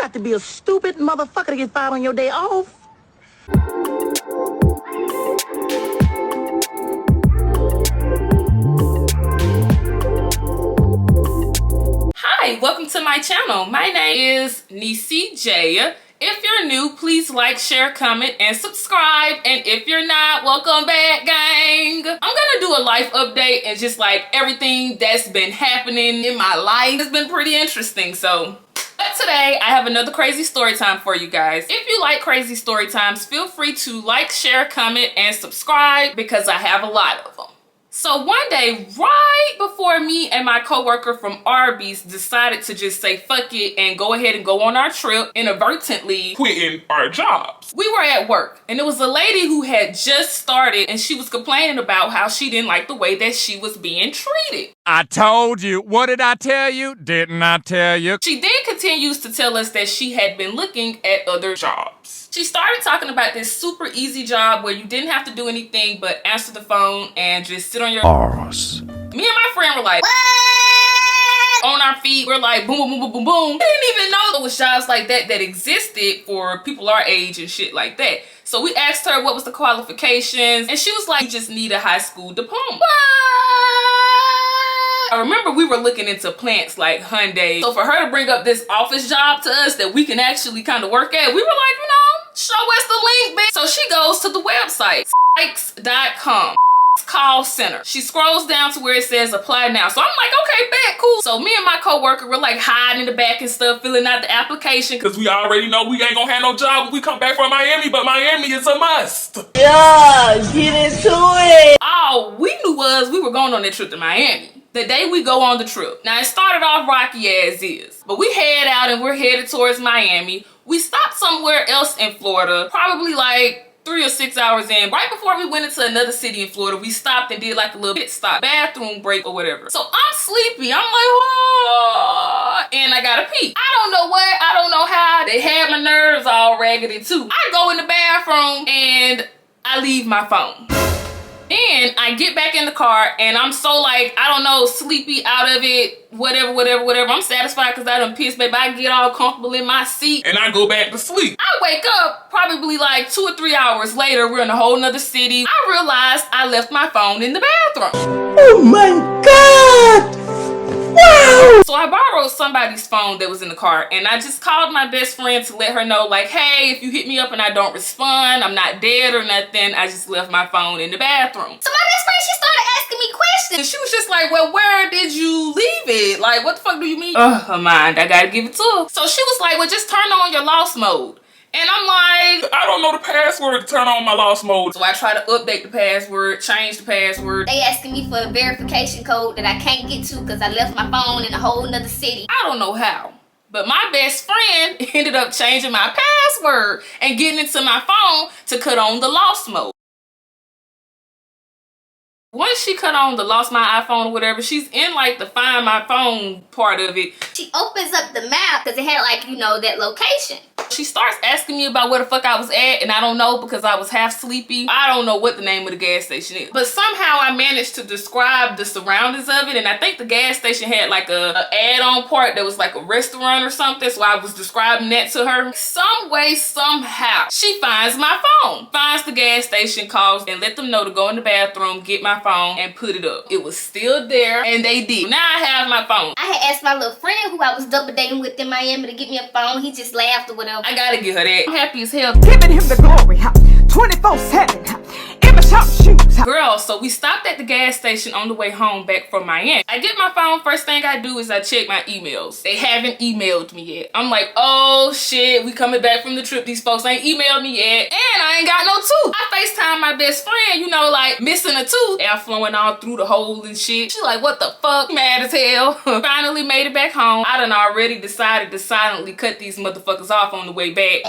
got to be a stupid motherfucker to get fired on your day off. Hi, welcome to my channel. My name is Nisi J. If you're new, please like, share, comment, and subscribe. And if you're not, welcome back, gang. I'm gonna do a life update and just like everything that's been happening in my life. It's been pretty interesting, so. But today, I have another crazy story time for you guys. If you like crazy story times, feel free to like, share, comment, and subscribe because I have a lot of them. So one day, right before me and my coworker from Arby's decided to just say fuck it and go ahead and go on our trip, inadvertently quitting our jobs. We were at work and it was a lady who had just started and she was complaining about how she didn't like the way that she was being treated. I told you. What did I tell you? Didn't I tell you? She then continues to tell us that she had been looking at other jobs. She started talking about this super easy job where you didn't have to do anything but answer the phone and just sit on your arse. Me and my friend were like, what? On our feet. We're like, boom, boom, boom, boom, boom, boom. We didn't even know there was jobs like that that existed for people our age and shit like that. So we asked her what was the qualifications and she was like, you just need a high school diploma. What? I remember we were looking into plants like Hyundai. So for her to bring up this office job to us that we can actually kind of work at, we were like, you know, show us the link, bitch. So she goes to the website, Spikes.com. Call center. She scrolls down to where it says apply now. So I'm like, okay, bet, cool. So me and my coworker were like hiding in the back and stuff, filling out the application. Cause we already know we ain't gonna have no job when we come back from Miami, but Miami is a must. Yeah, get into it. All we knew was we were going on that trip to Miami. The day we go on the trip. Now it started off rocky as is, but we head out and we're headed towards Miami. We stopped somewhere else in Florida, probably like 3 or 6 hours in. Right before we went into another city in Florida, we stopped and did like a little pit stop, bathroom break or whatever. So I'm sleepy. I'm like, oh, and I gotta pee. I don't know what, I don't know how. They had my nerves all raggedy too. I go in the bathroom and I leave my phone. Then I get back in the car and I'm so like, I don't know, sleepy out of it, whatever. I'm satisfied because I done pissed, baby. I get all comfortable in my seat. And I go back to sleep. I wake up probably like 2 or 3 hours later. We're in a whole nother city. I realized I left my phone in the bathroom. Oh my God. Wow. So I borrowed somebody's phone that was in the car and I just called my best friend to let her know like, hey, if you hit me up and I don't respond, I'm not dead or nothing. I just left my phone in the bathroom. So my best friend, she started asking me questions. And she was just like, well, where did you leave it? Like, what the fuck do you mean? Her mind, I gotta give it to her. So she was like, well, just turn on your lost mode. And I'm like, I don't know the password to turn on my lost mode. So I try to update the password, change the password. They asking me for a verification code that I can't get to because I left my phone in a whole nother city. I don't know how. But my best friend ended up changing my password and getting into my phone to cut on the lost mode. Once she cut on the lost my iPhone or whatever, she's in like the find my phone part of it. She opens up the map because it had like, you know, that location. She starts asking me about where the fuck I was at and I don't know because I was half sleepy. I don't know what the name of the gas station is. But somehow I managed to describe the surroundings of it and I think the gas station had like a add-on part that was like a restaurant or something. So I was describing that to her. Some way, somehow, she finds my phone. Finds the gas station, calls and let them know to go in the bathroom, get my phone and put it up. It was still there and they did. Now I have my phone. I had asked my little friend who I was double dating with in Miami to get me a phone. He just laughed or whatever. I gotta give her that. I'm happy as hell. Giving him the glory, 24/7, in my shop shoes. Girl, so we stopped at the gas station on the way home back from Miami. I get my phone, first thing I do is I check my emails. They haven't emailed me yet. I'm like, oh shit, we coming back from the trip. These folks ain't emailed me yet. And I ain't got no tooth. I FaceTime my best friend, you know, like missing a tooth. Air flowing all through the hole and shit. She like, what the fuck? Mad as hell. Finally made it back home. I done already decided to silently cut these motherfuckers off on the way back.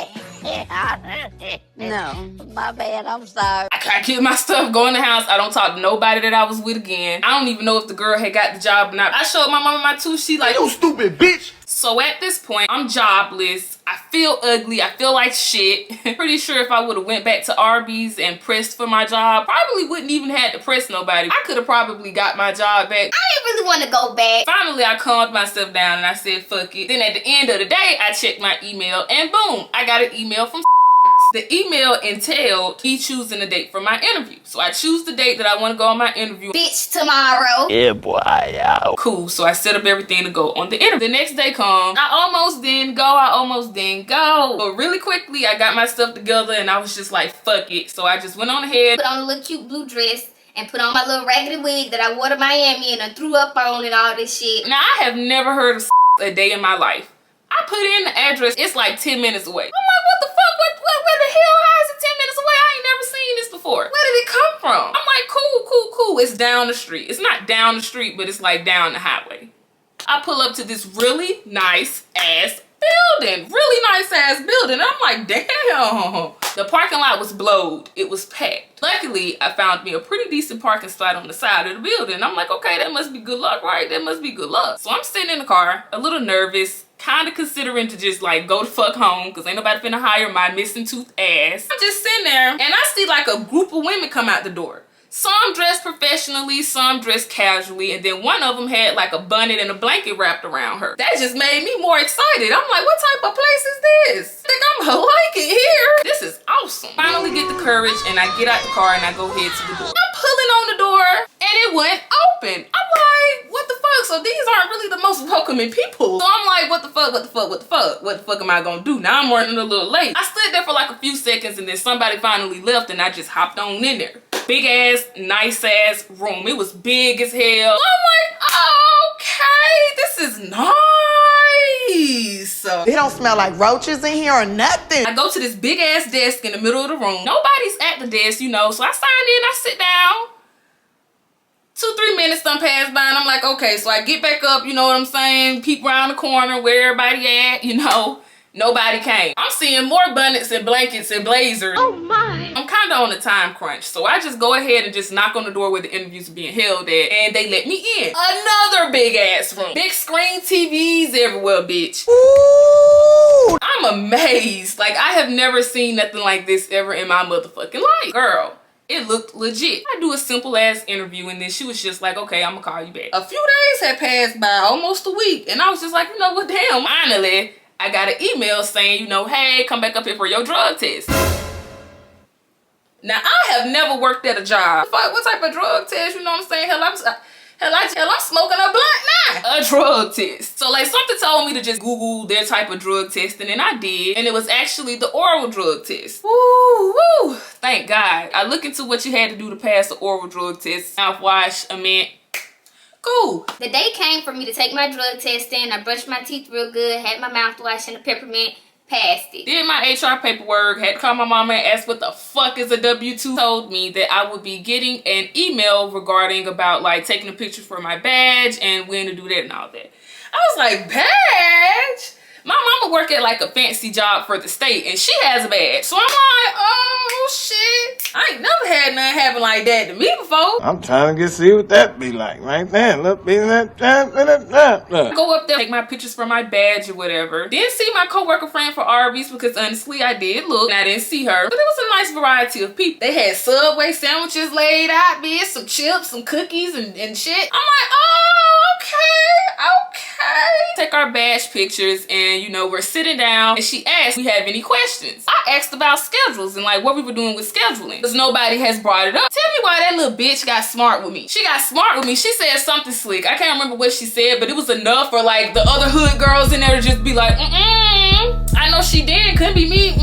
No, my bad, I'm sorry. I I get my stuff, go in the house. I don't talk to nobody that I was with again. I don't even know if the girl had got the job or not. I showed my mama my tooth. She like, You stupid bitch. So at this point, I'm jobless. I feel ugly. I feel like shit. Pretty sure if I would have went back to Arby's and pressed for my job, probably wouldn't even had to press nobody. I could have probably got my job back. I didn't really want to go back. Finally, I calmed myself down and I said, fuck it. Then at the end of the day, I checked my email and boom, I got an email from The email entailed me choosing a date for my interview. So I choose the date that I want to go on my interview. Bitch, tomorrow. Yeah, boy. Yeah. Cool. So I set up everything to go on the interview. The next day comes. I almost didn't go. But really quickly, I got my stuff together and I was just like, fuck it. So I just went on ahead. Put on a little cute blue dress and put on my little raggedy wig that I wore to Miami and I threw up on and all this shit. Now, I have never heard of a day in my life. I put in the address. It's like 10 minutes away. I'm like, what the fuck? Where the hell? How is it 10 minutes away? I ain't never seen this before. Where did it come from? I'm like, cool. It's down the street. It's not down the street, but it's like down the highway. I pull up to this really nice ass building. And I'm like, damn. The parking lot was blowed. It was packed. Luckily, I found me a pretty decent parking spot on the side of the building. I'm like, okay, that must be good luck, right? That must be good luck. So I'm sitting in the car, a little nervous, kind of considering to just like go the fuck home because ain't nobody finna hire my missing tooth ass. I'm just sitting there and I see like a group of women come out the door. Some dressed professionally, some dressed casually, and then one of them had like a bonnet and a blanket wrapped around her. That just made me more excited. I'm like, what type of place is this? I think I'm gonna like it here. This is awesome. Finally get the courage and I get out the car and I go head to the door. I'm pulling on the door and it went open. I'm like, what the fuck? So these aren't really the most welcoming people. So I'm like, what the fuck am I gonna do? Now I'm running a little late. I stood there for like a few seconds and then somebody finally left and I just hopped on in there. Big ass, nice ass room. It was big as hell. I'm like, okay, this is nice. They don't smell like roaches in here or nothing. I go to this big ass desk in the middle of the room. Nobody's at the desk, you know. So I signed in, I sit down. 2-3 minutes done passed by and I'm like, okay. So I get back up, you know what I'm saying? Peep around the corner, where everybody at, you know. Nobody came. I'm seeing more bonnets and blankets and blazers. Oh my. I'm kind of on a time crunch. So I just go ahead and just knock on the door where the interviews are being held at. And they let me in. Another big ass room. Big screen TVs everywhere, bitch. Ooh. I'm amazed. Like, I have never seen nothing like this ever in my motherfucking life. Girl, it looked legit. I do a simple ass interview and then she was just like, okay, I'm gonna call you back. A few days had passed by, almost a week. And I was just like, you know what, damn. Finally, I got an email saying, you know, hey, come back up here for your drug test. Now, I have never worked at a job. What type of drug test, you know what I'm saying? Hell, I'm smoking a blunt now. A drug test. So, like, something told me to just Google their type of drug testing, and I did. And it was actually the oral drug test. Woo, woo. Thank God. I look into what you had to do to pass the oral drug test. Mouthwash, a mint. Cool. The day came for me to take my drug test in. I brushed my teeth real good, had my mouthwash and a peppermint, passed it. Did my HR paperwork, had to call my mama and ask what the fuck is a W-2. Told me that I would be getting an email regarding about like taking a picture for my badge and when to do that and all that. I was like, badge? My mama work at like a fancy job for the state and she has a badge. So I'm like, oh shit. I ain't never had nothing happen like that to me before. I'm trying to see what that be like right there. Look, be that. Go up there, take my pictures for my badge or whatever. Didn't see my coworker friend for Arby's because honestly I did look and I didn't see her. But it was a nice variety of people. They had Subway sandwiches laid out, bitch, some chips, some cookies and shit. I'm like, oh, okay. Take our badge pictures and you know, we're sitting down and she asked, we have any questions? I asked about schedules and like what we were doing with scheduling because nobody has brought it up. Tell me why that little bitch got smart with me. She got smart with me. She said something slick. I can't remember what she said, but it was enough for like the other hood girls in there to just be like, I know she did. Couldn't be me.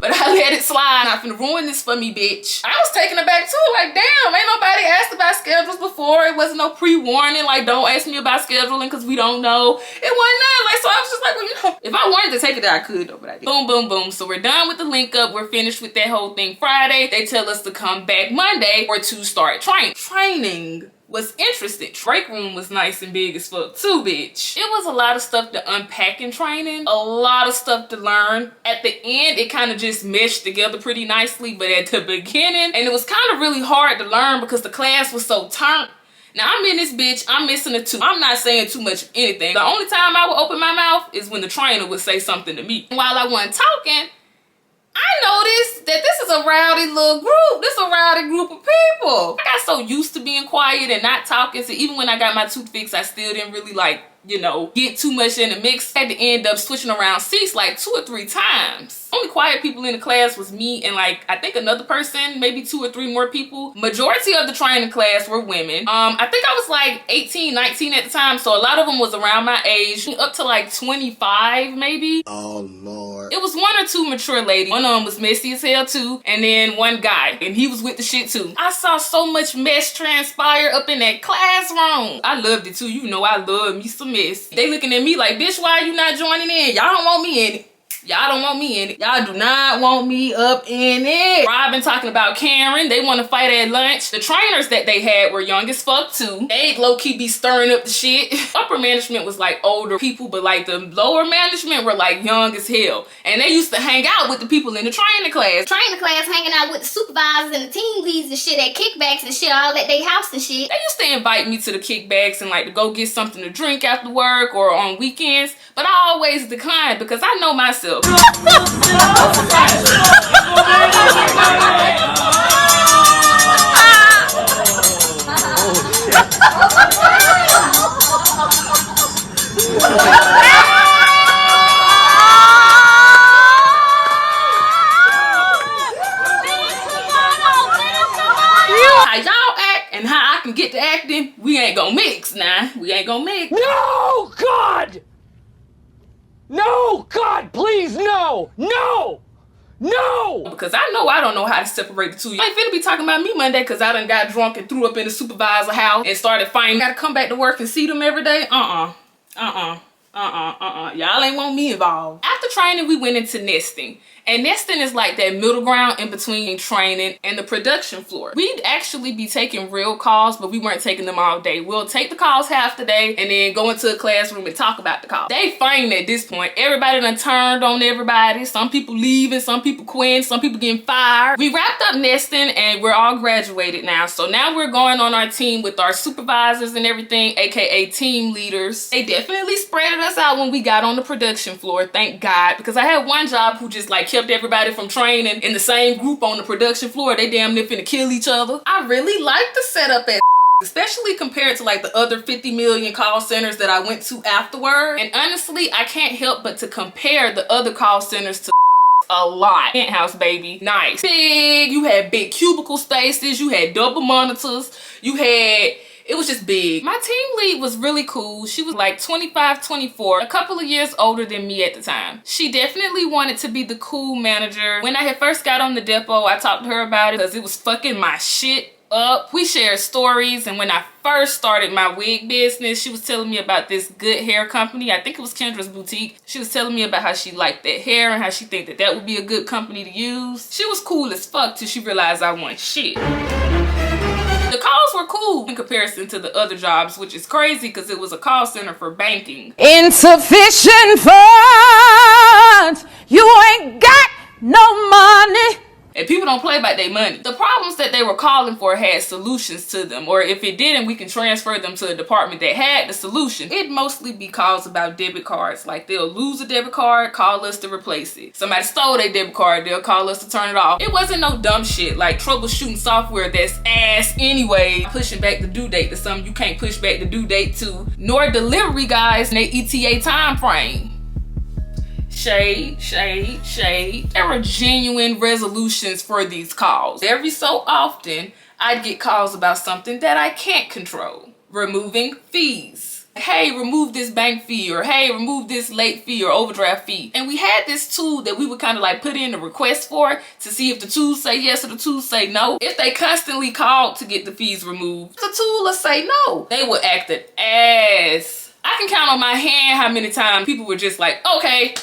But I let it slide. Not finna ruin this for me, bitch. I was taken aback too. Like, damn, ain't nobody asked about schedules before. It wasn't no pre-warning. Like, don't ask me about scheduling because we don't know. It wasn't none. Like, so I was just like, well, you know, if I wanted to take it out, I could though, but I didn't. Boom, boom, boom. So we're done with the link up. We're finished with that whole thing Friday. They tell us to come back Monday or to start training. Training was interested. Break room was nice and big as fuck too, bitch. It was a lot of stuff to unpack in training, a lot of stuff to learn. At the end, it kind of just meshed together pretty nicely, but at the beginning, and it was kind of really hard to learn because the class was so turned. Now I'm in this bitch, I'm missing a two. I'm not saying too much of anything. The only time I would open my mouth is when the trainer would say something to me. While I wasn't talking, I noticed that this is a rowdy little group. This is a rowdy group of people. I got so used to being quiet and not talking, so even when I got my tooth fixed, I still didn't really like, you know, get too much in the mix. I had to end up switching around seats like 2 or 3 times. Only quiet people in the class was me and like, I think another person, maybe 2 or 3 more people. Majority of the training class were women. I think I was like 18, 19 at the time, so a lot of them was around my age, up to like 25 maybe. Oh, Lord. It was 1 or 2 mature ladies. One of them was messy as hell too, and then one guy, and he was with the shit too. I saw so much mess transpire up in that classroom. I loved it too. You know I love me some mess. They looking at me like, bitch, why you not joining in? Y'all don't want me in it. Y'all don't want me in it. Y'all do not want me up in it. Robin talking about Karen. They want to fight at lunch. The trainers that they had were young as fuck too. They low-key be stirring up the shit. Upper management was like older people, but like the lower management were like young as hell. And they used to hang out with the people in the training class. Training class hanging out with the supervisors and the team leads and shit at kickbacks and shit all at their house and shit. They used to invite me to the kickbacks and like to go get something to drink after work or on weekends, but I always declined because I know myself. How y'all act and how I can get to acting, we ain't gonna mix now. We ain't gonna mix. No, God! No, God, please, no! No! No! Because I know I don't know how to separate the two. You ain't finna be talking about me Monday because I done got drunk and threw up in the supervisor house and started fighting. Gotta come back to work and see them every day? Y'all ain't want me involved. After training, we went into nesting. And nesting is like that middle ground in between training and the production floor. We'd actually be taking real calls, but we weren't taking them all day. We'll take the calls half the day and then go into a classroom and talk about the call. They fighting at this point. Everybody done turned on everybody. Some people leaving, some people quitting, some people getting fired. We wrapped up nesting and we're all graduated now. So now we're going on our team with our supervisors and everything, aka team leaders. They definitely spreaded us out when we got on the production floor, thank God, because I had one job who just like kept everybody from training in the same group on the production floor. They damn near finna kill each other. I really like the setup at especially compared to like the other 50 million call centers that I went to afterward. And honestly, I can't help but to compare the other call centers to a lot. Penthouse, baby. Nice. Big. You had big cubicle spaces. You had double monitors. You had... It was just big. My team lead was really cool. She was like 25, 24, a couple of years older than me at the time. She definitely wanted to be the cool manager. When I had first got on the depot, I talked to her about it because it was fucking my shit up. We shared stories, and when I first started my wig business, she was telling me about this good hair company. I think it was Kendra's Boutique. She was telling me about how she liked that hair and how she think that that would be a good company to use. She was cool as fuck till she realized I want shit. The calls were cool in comparison to the other jobs, which is crazy because it was a call center for banking. Insufficient funds, you ain't got no money. And people don't play about their money. The problems that they were calling for had solutions to them, or if it didn't, we can transfer them to a department that had the solution. It'd mostly be calls about debit cards. Like they'll lose a debit card, call us to replace it. Somebody stole their debit card, they'll call us to turn it off. It wasn't no dumb shit like troubleshooting software that's ass anyway, pushing back the due date to something you can't push back the due date to, nor delivery guys in their ETA time frame. Shade, shade, shade. There were genuine resolutions for these calls. Every so often, I'd get calls about something that I can't control. Removing fees. Hey, remove this bank fee, or hey, remove this late fee or overdraft fee. And we had this tool that we would kind of like put in a request for to see if the tools say yes or the tools say no. If they constantly called to get the fees removed, the tool will say no. They would act an ass. I can count on my hand how many times people were just like, okay,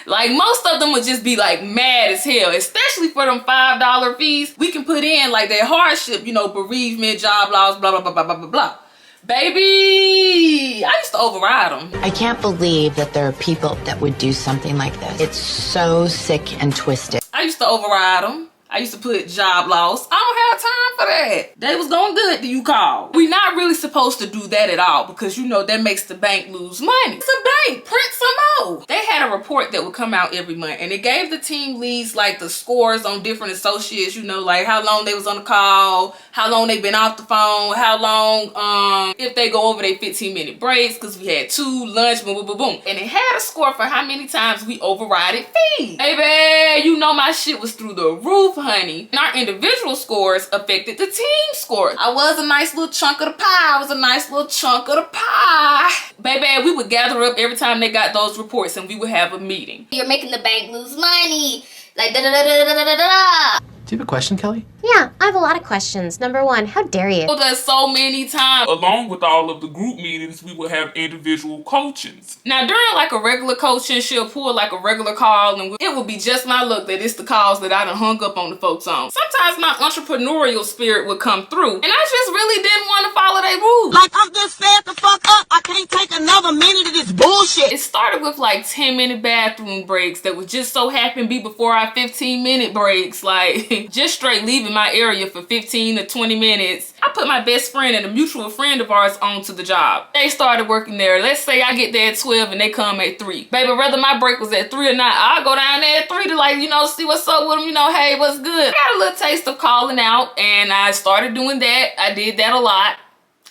Like most of them would just be like mad as hell, especially for them $5 fees. We can put in like that hardship, you know, bereavement, job loss, blah, blah, blah, blah, blah, blah, blah. Baby, I used to override them. I can't believe that there are people that would do something like this. It's so sick and twisted. I used to override them. I used to put job loss. I don't have time for that. They was going good till you call. We not really supposed to do that at all because you know that makes the bank lose money. It's a bank, print some more. They had a report that would come out every month and it gave the team leads like the scores on different associates, you know, like how long they was on the call, how long they been off the phone, how long, if they go over their 15-minute breaks, because we had 2, lunch, boom, boom, boom, boom. And it had a score for how many times we overrided fees. Baby, you know my shit was through the roof, honey. And our individual scores affected the team scores. I was a nice little chunk of the pie. I was a nice little chunk of the pie. Baby, we would gather up every time they got those reports and we would have a meeting. You're making the bank lose money. Like da da da da da da da da. Do you have a question, Kelly? Yeah, I have a lot of questions. Number one, how dare you? Oh, that's so many times. Along with all of the group meetings, we would have individual coachings. Now, during like a regular coaching, she'll pull like a regular call and it would be just my luck that it's the calls that I done hung up on the folks on. Sometimes my entrepreneurial spirit would come through and I just really didn't want to follow their rules. Like I'm just fed the fuck up. I can't take another minute of this bullshit. It started with like 10-minute bathroom breaks that would just so happen be before our 15-minute breaks. Like just straight leaving my area for 15 to 20 minutes. I put my best friend and a mutual friend of ours onto the job. They started working there. Let's say I get there at 12 and they come at 3. Baby, whether my break was at 3 or not, I'll go down there at 3 to like, you know, see what's up with them, you know, hey, what's good. I got a little taste of calling out and I started doing that. I did that a lot.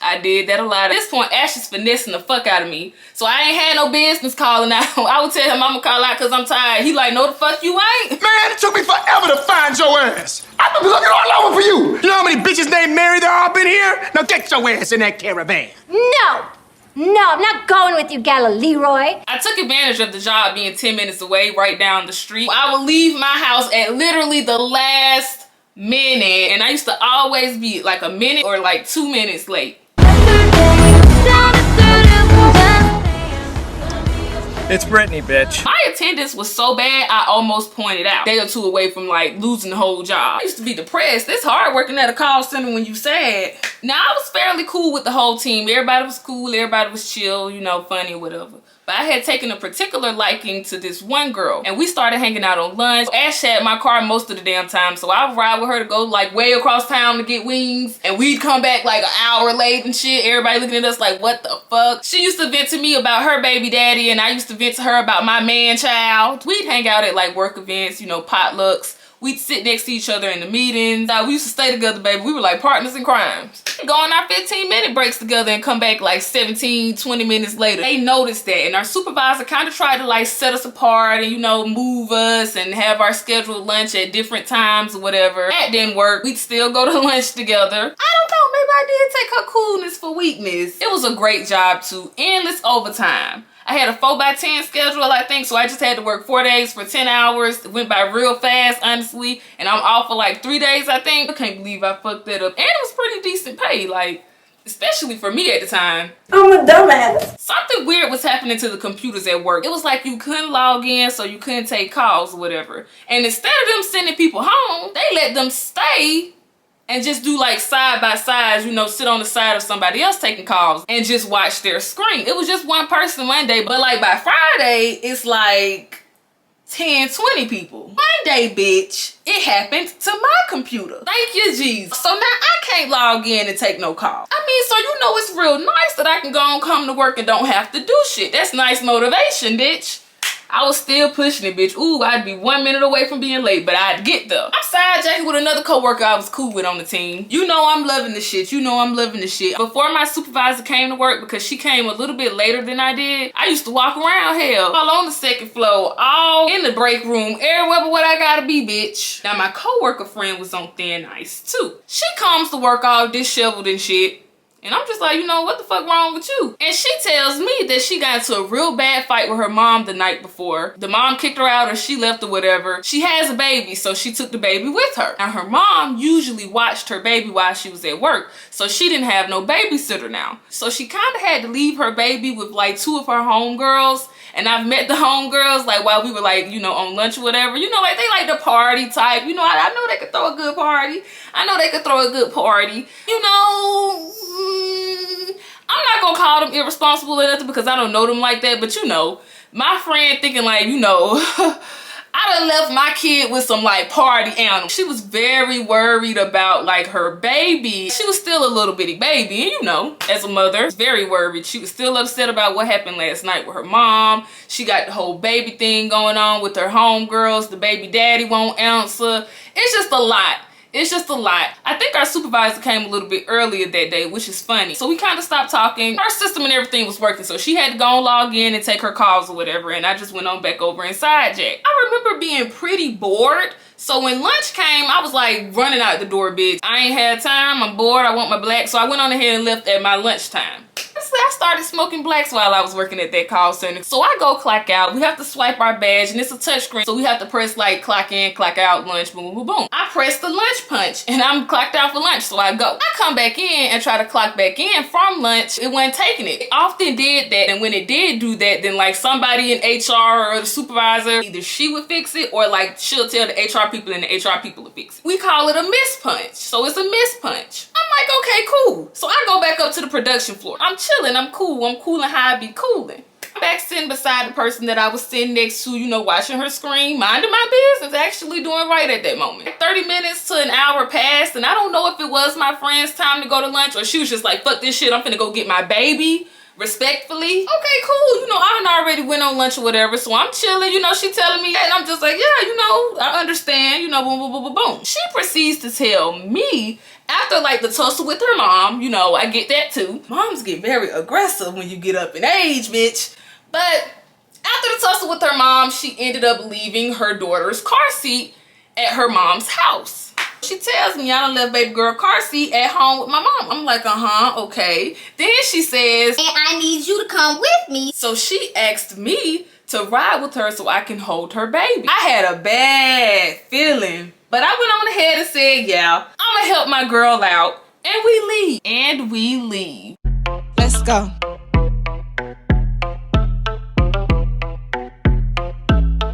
At this point, Ash is finessing the fuck out of me. So I ain't had no business calling out. I would tell him I'ma call out because I'm tired. He like, no the fuck you ain't. Man, it took me forever to find your ass. I've been looking all over for you. You know how many bitches named Mary there all been here? Now get your ass in that caravan. No, I'm not going with you, Leroy. I took advantage of the job being 10 minutes away, right down the street. I would leave my house at literally the last minute. And I used to always be like a minute or like 2 minutes late. It's Brittany, bitch. My attendance was so bad, I almost pointed out. Day or two away from like losing the whole job. I used to be depressed. It's hard working at a call center when you sad. Now, I was fairly cool with the whole team. Everybody was cool, everybody was chill, you know, funny, whatever. But I had taken a particular liking to this one girl and we started hanging out on lunch. Ash had my car most of the damn time, so I would ride with her to go like way across town to get wings and we'd come back like an hour late and shit. Everybody looking at us like, what the fuck? She used to vent to me about her baby daddy and I used to vent to her about my man child. We'd hang out at like work events, you know, potlucks. We'd sit next to each other in the meetings. We used to stay together, baby. We were like partners in crimes. Go on our 15-minute breaks together and come back like 17, 20 minutes later. They noticed that and our supervisor kind of tried to like set us apart and, you know, move us and have our scheduled lunch at different times or whatever. That didn't work. We'd still go to lunch together. I don't know, maybe I did take her coolness for weakness. It was a great job too. Endless overtime. I had a 4x10 schedule, I think, so I just had to work 4 days for 10 hours. It went by real fast, honestly, and I'm off for like 3 days, I think. I can't believe I fucked that up. And it was pretty decent pay, like, especially for me at the time. I'm a dumbass. Something weird was happening to the computers at work. It was like you couldn't log in, so you couldn't take calls or whatever. And instead of them sending people home, they let them stay and just do like side by sides, you know, sit on the side of somebody else taking calls and just watch their screen. It was just one person one day, but like by Friday, it's like 10, 20 people. One day, bitch, it happened to my computer. Thank you, Jesus. So now I can't log in and take no call. I mean, so you know it's real nice that I can go and come to work and don't have to do shit. That's nice motivation, bitch. I was still pushing it, bitch. Ooh, I'd be 1 minute away from being late, but I'd get there. I'm side jacking with another coworker I was cool with on the team. You know I'm loving the shit. You know I'm loving the shit. Before my supervisor came to work, because she came a little bit later than I did, I used to walk around hell, all on the second floor, all in the break room, everywhere but what I gotta be, bitch. Now my coworker friend was on thin ice too. She comes to work all disheveled and shit. And I'm just like, you know, what the fuck wrong with you? And she tells me that she got into a real bad fight with her mom the night before. The mom kicked her out or she left or whatever. She has a baby, so she took the baby with her. Now her mom usually watched her baby while she was at work, so she didn't have no babysitter now. So she kind of had to leave her baby with like 2 of her homegirls. And I've met the homegirls, like, while we were, like, you know, on lunch or whatever. You know, like, they like the party type. You know, I know they could throw a good party. I know they could throw a good party. You know, I'm not gonna call them irresponsible or nothing because I don't know them like that. But, you know, my friend thinking, like, you know, I done left my kid with some, like, party animal. She was very worried about, like, her baby. She was still a little bitty baby. And, you know, as a mother, very worried. She was still upset about what happened last night with her mom. She got the whole baby thing going on with her homegirls. The baby daddy won't answer. It's just a lot. It's just a lot. I think our supervisor came a little bit earlier that day, which is funny. So we kind of stopped talking. Her system and everything was working, so she had to go and log in and take her calls or whatever, and I just went on back over inside Jack. I remember being pretty bored. So when lunch came, I was like running out the door, bitch. I ain't had time, I'm bored, I want my black. So I went on ahead and left at my lunchtime. I started smoking blacks while I was working at that call center. So I go clock out. We have to swipe our badge and it's a touch screen. So we have to press like clock in, clock out, lunch, boom, boom, boom. I press the lunch punch and I'm clocked out for lunch. So I go. I come back in and try to clock back in from lunch. It wasn't taking it. It often did that. And when it did do that, then like somebody in HR or the supervisor, either she would fix it or like she'll tell the HR people and the HR people to fix it. We call it a miss punch. So it's a miss punch. I'm like, okay, cool. So I go back up to the production floor. I'm chilling. I'm cool. I'm cooling how I be cooling. I'm back sitting beside the person that I was sitting next to, you know, watching her screen, minding my business, actually doing right at that moment. 30 minutes to an hour passed, and I don't know if it was my friend's time to go to lunch or she was just like, fuck this shit, I'm finna go get my baby. Respectfully. Okay, cool. You know, I done already went on lunch or whatever, so I'm chilling. You know, she telling me, and I'm just like, yeah, you know, I understand. You know, boom, boom, boom, boom, boom. She proceeds to tell me, after like the tussle with her mom, you know, I get that too. Moms get very aggressive when you get up in age, bitch. But after the tussle with her mom, she ended up leaving her daughter's car seat at her mom's house. She tells me I done left baby girl car seat at home with my mom. I'm like, okay. Then she says, and I need you to come with me. So she asked me to ride with her so I can hold her baby. I had a bad feeling, but I went on ahead and said, yeah, I'm gonna help my girl out. And we leave. And we leave. Let's go.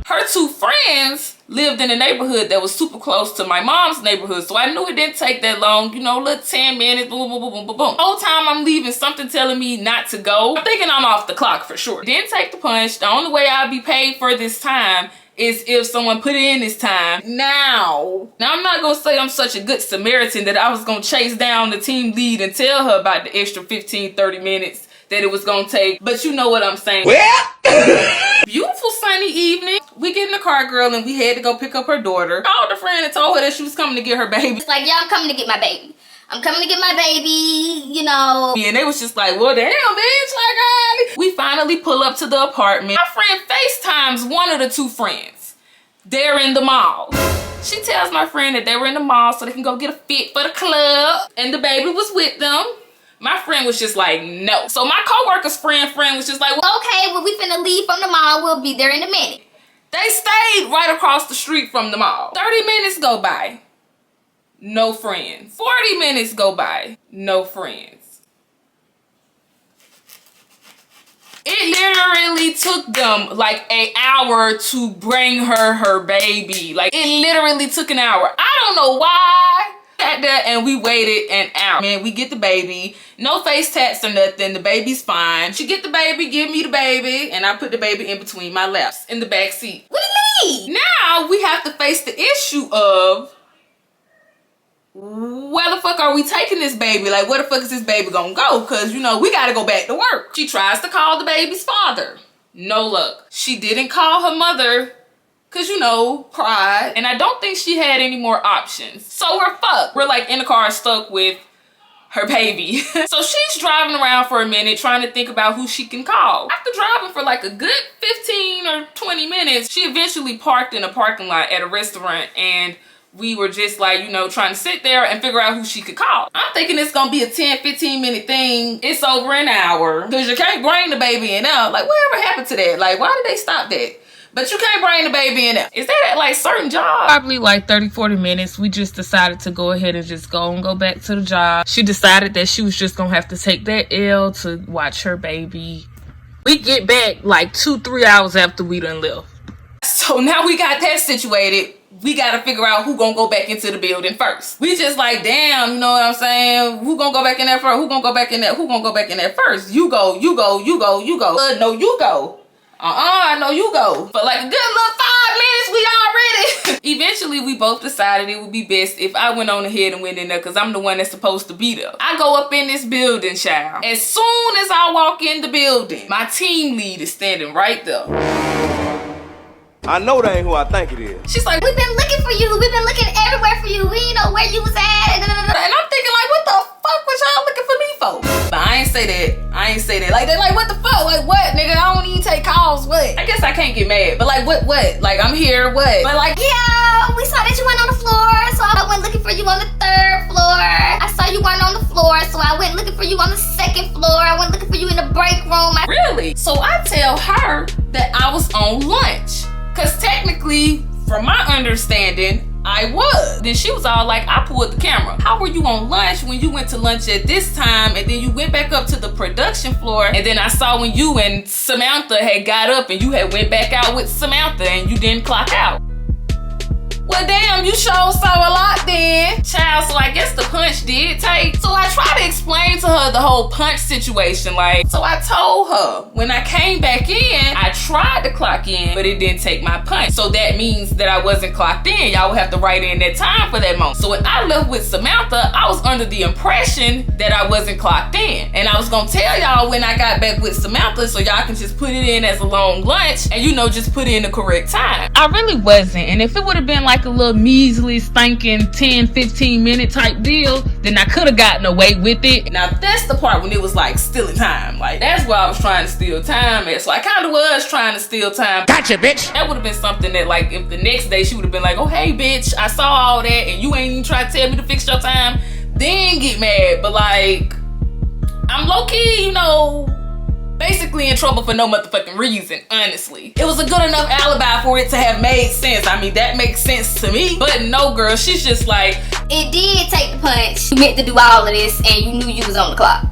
Her two friends lived in a neighborhood that was super close to my mom's neighborhood. So I knew it didn't take that long, you know, little 10 minutes, boom, boom, boom, boom, boom, boom. The whole time I'm leaving, something telling me not to go. I'm thinking I'm off the clock for sure. Didn't take the punch. The only way I'll be paid for this time is if someone put in this time. Now I'm not gonna say I'm such a good Samaritan that I was gonna chase down the team lead and tell her about the extra 15, 30 minutes that it was gonna take, but you know what I'm saying. Beautiful sunny evening. We get in the car, girl, and we had to go pick up her daughter. Called her friend and told her that she was coming to get her baby. It's like, yeah, I'm coming to get my baby. I'm coming to get my baby, you know. And they was just like, well, damn, bitch, like, we finally pull up to the apartment. My friend FaceTimes one of the two friends. They're in the mall. She tells my friend that they were in the mall so they can go get a fit for the club, and the baby was with them. My friend was just like, no. So my co-worker's friend was just like, well, okay, well, we finna leave from the mall. We'll be there in a minute. they stayed right across the street from the mall. 30 minutes go by, no friends. 40 minutes go by, no friends. It literally took them like an hour to bring her baby. Like, it literally took an hour. I don't know why. Sat there and we waited an hour. Man, we get the baby. No face tats or nothing. The baby's fine. She get the baby, give me the baby, and I put the baby in between my laps in the back seat. What do you mean? Now we have to face the issue of where the fuck are we taking this baby? Like, where the fuck is this baby gonna go? Because, you know, we gotta go back to work. She tries to call the baby's father. No luck. She didn't call her mother because, you know, pride. And I don't think she had any more options. So we're fucked. We're like in the car stuck with her baby. So she's driving around for a minute trying to think about who she can call. After driving for like a good 15 or 20 minutes, she eventually parked in a parking lot at a restaurant, and we were just like, you know, trying to sit there and figure out who she could call. I'm thinking it's gonna be a 10-15 minute thing. It's over an hour because you can't bring the baby in now. Like, whatever happened to that? Like, why did they stop that? But you can't bring the baby in there. Is that at like certain jobs? Probably like 30-40 minutes. We just decided to go ahead and just go back to the job. She decided that she was just gonna have to take that L to watch her baby. We get back like 2-3 hours after we done left. So now we got that situated. We gotta figure out who gonna go back into the building first. We just like, damn, you know what I'm saying? Who gonna go back in there first? Who gonna go back in there? Who gonna go back in there first? You go, you go, you go, you go. No, you go. No, you go. For like a good little 5 minutes, we all ready. Eventually, we both decided it would be best if I went on ahead and went in there because I'm the one that's supposed to be there. I go up in this building, child. As soon as I walk in the building, my team lead is standing right there. I know that ain't who I think it is. She's like, we've been looking for you. We've been looking everywhere for you. We didn't know where you was at. And I'm thinking like, what the fuck was y'all looking for me for? But I ain't say that. Like, they're like, what the fuck? Like, what, nigga? I don't even take calls. What? I guess I can't get mad. But like, what? Like, I'm here. What? But like, yeah, we saw that you went on the floor. So I went looking for you on the 3rd floor. I saw you weren't on the floor. So I went looking for you on the 2nd floor. I went looking for you in the break room. Really? So I tell her that I was on lunch. Because technically, from my understanding, I was. Then she was all like, I pulled the camera. How were you on lunch when you went to lunch at this time and then you went back up to the production floor and then I saw when you and Samantha had got up and you had went back out with Samantha and you didn't clock out? Well, damn, you sure saw a lot then. Child, so I guess the punch did take. So I tried to explain to her the whole punch situation. Like, so I told her when I came back in, I tried to clock in, but it didn't take my punch. So that means that I wasn't clocked in. Y'all would have to write in that time for that moment. So when I left with Samantha, I was under the impression that I wasn't clocked in. And I was gonna tell y'all when I got back with Samantha so y'all can just put it in as a long lunch and, you know, just put in the correct time. I really wasn't. And if it would have been like a little measly stinking 10-15 minute type deal, then I could have gotten away with it. Now that's the part when it was like stealing time. Like, that's where I was trying to steal time at. So I kind of was trying to steal time. Gotcha, bitch. That would have been something that, like, if the next day she would have been like, oh hey bitch, I saw all that and you ain't even try to tell me to fix your time, then get mad. But like, I'm low-key, you know, basically in trouble for no motherfucking reason, honestly. It was a good enough alibi for it to have made sense. I mean, that makes sense to me. But no, girl, she's just like, it did take the punch. You meant to do all of this and you knew you was on the clock.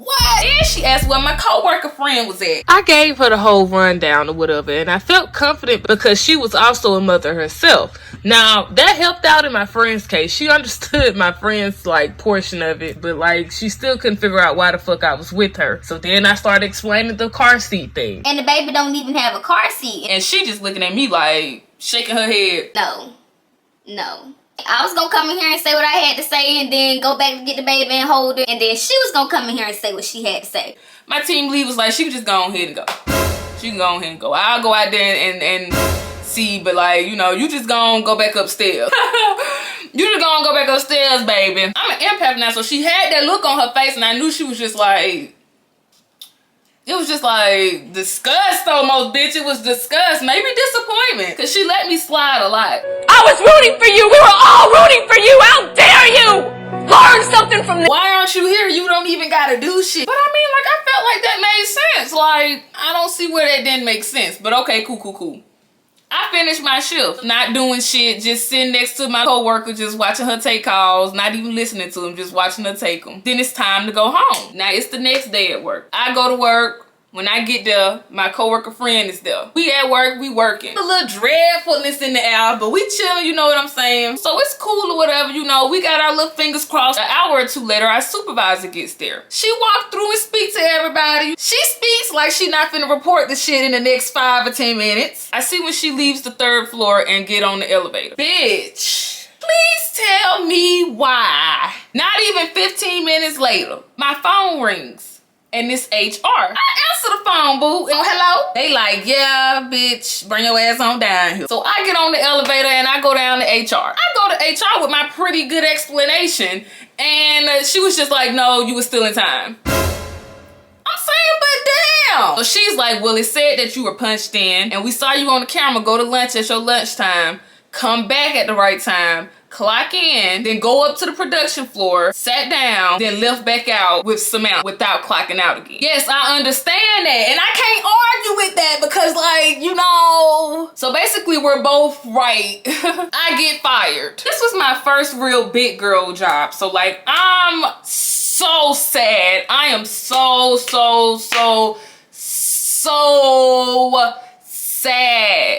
what? Then she asked where my coworker friend was at. I gave her the whole rundown or whatever, and I felt confident because she was also a mother herself. Now, that helped out in my friend's case. She understood my friend's, like, portion of it, but, like, she still couldn't figure out why the fuck I was with her. So then I started explaining the car seat thing. And the baby don't even have a car seat. And she just looking at me like, shaking her head. No. I was gonna come in here and say what I had to say and then go back to get the baby and hold it. And then she was gonna come in here and say what she had to say. My team lead was like, she can just go ahead and go. She can go ahead and go. I'll go out there and see, but like, you know, you just gonna go back upstairs. You just gonna go back upstairs, baby. I'm an empath now, so she had that look on her face and I knew she was just like, it was just like disgust almost, bitch. It was disgust, maybe disappointment, because she let me slide a lot. I was rooting for you. We were all rooting for you. How dare you? Learn something from this. Why aren't you here? You don't even gotta do shit. But I mean, like, I felt like that made sense. Like, I don't see where that didn't make sense. But okay, cool. I finished my shift, not doing shit, just sitting next to my coworker, just watching her take calls, not even listening to them, just watching her take them. Then it's time to go home. Now it's the next day at work. I go to work. When I get there, my coworker friend is there. We at work, we working. A little dreadfulness in the air, but we chilling, you know what I'm saying? So it's cool or whatever, you know. We got our little fingers crossed. An hour or two later, our supervisor gets there. She walked through and speak to everybody. She speaks like she not finna report the shit in the next 5 or 10 minutes. I see when she leaves the 3rd floor and get on the elevator. Bitch, please tell me why. Not even 15 minutes later, my phone rings. And this HR. I answer the phone, boo. Oh, hello? They like, yeah, bitch, bring your ass on down here. So I get on the elevator and I go down to HR. I go to HR with my pretty good explanation. And she was just like, no, you were still in time. I'm saying, but damn. So she's like, well, it said that you were punched in. And we saw you on the camera go to lunch at your lunchtime. Come back at the right time. Clock in, then go up to the production floor, sat down, then left back out with Samantha without clocking out again. Yes, I understand that, and I can't argue with that because, like, you know. So basically, we're both right. I get fired. This was my first real big girl job, so like, I'm so sad. I am so sad.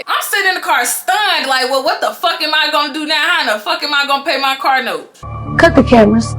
I'm sitting in the car stunned, like, well, what the fuck am I gonna do now? How in the fuck am I gonna pay my car note? Cut the cameras.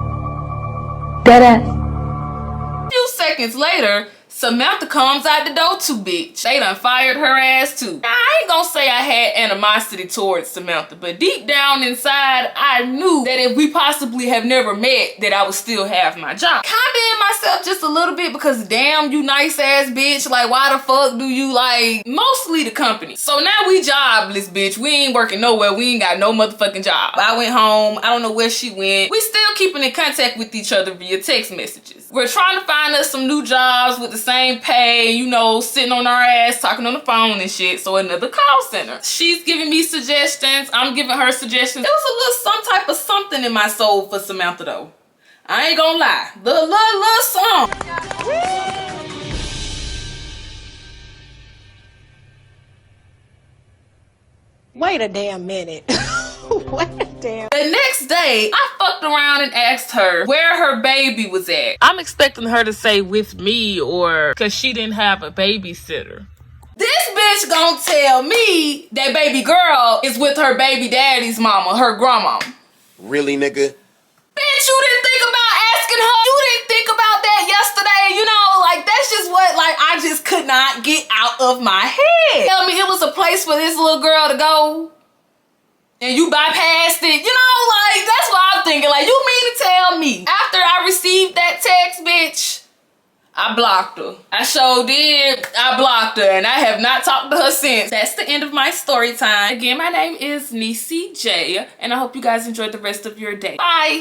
Dead ass. A few seconds later, Samantha comes out the door too, bitch. They done fired her ass too. Now, I ain't gonna say I had animosity towards Samantha, but deep down inside, I knew that if we possibly have never met, that I would still have my job. Kinda in myself just a little bit because damn, you nice ass bitch. Like, why the fuck do you like, mostly the company. So now we jobless, bitch. We ain't working nowhere. We ain't got no motherfucking job. I went home. I don't know where she went. We still keeping in contact with each other via text messages. We're trying to find us some new jobs with the same pay, you know, sitting on our ass, talking on the phone and shit. So another call center. She's giving me suggestions. I'm giving her suggestions. There was a little some type of something in my soul for Samantha though. I ain't gonna lie. The little song. Wait a damn minute. Wait a damn. The next day, I fucked around and asked her where her baby was at. I'm expecting her to say with me or because she didn't have a babysitter. This bitch gonna tell me that baby girl is with her baby daddy's mama, her grandma. Really, nigga? Bitch, you didn't think about asking her? You didn't think about that yesterday? You know, like, that's just what, like, I just could not get out of my head. Tell me it was a place for this little girl to go, and you bypassed it. You know, like, that's what I'm thinking. Like, you mean to tell me after I received that text, bitch, I blocked her. I sure did. I blocked her, and I have not talked to her since. That's the end of my story time. Again, my name is Niecy J, and I hope you guys enjoyed the rest of your day. Bye.